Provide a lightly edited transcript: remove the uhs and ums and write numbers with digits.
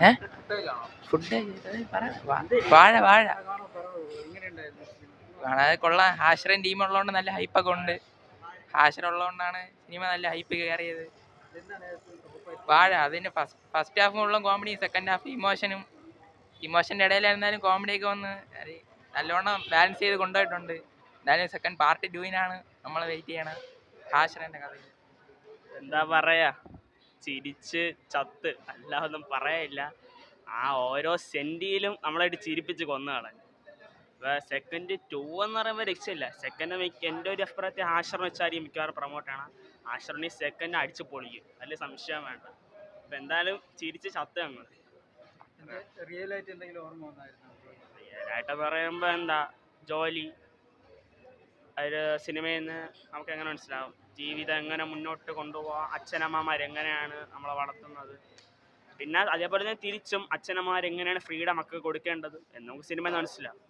ഏ ഫുഡ് വാഴ വാഴ കാണാതെ കൊള്ളാം. ഹാഷറിൻ ടീം ഉള്ളതുകൊണ്ട് നല്ല ഹൈപ്പൊക്കെ ഉണ്ട്. ഹാഷർ ഉള്ളതുകൊണ്ടാണ് സിനിമ നല്ല ഹൈപ്പ് കയറിയത്. വാഴ അതിന് ഫസ്റ്റ് ഹാഫ് ഉള്ള കോമഡി, സെക്കൻഡ് ഹാഫ് ഇമോഷൻ്റെ ഇടയിലായിരുന്നാലും കോമഡിയൊക്കെ വന്ന് നല്ലോണം ബാലൻസ് ചെയ്ത് കൊണ്ടുപോയിട്ടുണ്ട്. എന്തായാലും സെക്കൻഡ് പാർട്ട് 2 നമ്മൾ വെയിറ്റ് ചെയ്യണം. ഹാഷറിൻ്റെ കഥ എന്താ പറയാ, ചിരിച്ച് ചത്ത് അല്ലാതൊന്നും പറയാനില്ല. ആ ഓരോ സെന്റിയിലും നമ്മളായിട്ട് ചിരിപ്പിച്ച് കൊന്നുകളാൻ. സെക്കൻഡ് 2 എന്ന് പറയുമ്പോൾ രക്ഷയില്ല. സെക്കൻഡ് എൻ്റെ ഒരു അഭിപ്രായത്തിൽ ഹാഷറിന് വെച്ചായിരിക്കും മിക്കവാറും പ്രൊമോട്ടാണ്. ഹാഷറിന് സെക്കൻഡ് അടിച്ച് പൊളിക്കും, വലിയ സംശയം വേണ്ട. അപ്പം എന്തായാലും ചിരിച്ച് ചത്ത് ഞങ്ങൾ. റിയലായിട്ട് പറയുമ്പോൾ എന്താ, ജോലി ഒരു സിനിമയിൽ നിന്ന് നമുക്ക് എങ്ങനെ മനസ്സിലാവും ജീവിതം എങ്ങനെ മുന്നോട്ട് കൊണ്ടുപോകാം, അച്ഛനമ്മമാരെങ്ങനെയാണ് നമ്മളെ വളർത്തുന്നത്, പിന്നെ അതേപോലെ തന്നെ തിരിച്ചും അച്ഛനമ്മമാരെങ്ങനെയാണ് ഫ്രീഡം മക്കൾക്ക് കൊടുക്കേണ്ടത് എന്ന് നമുക്ക് സിനിമ മനസ്സിലാവും.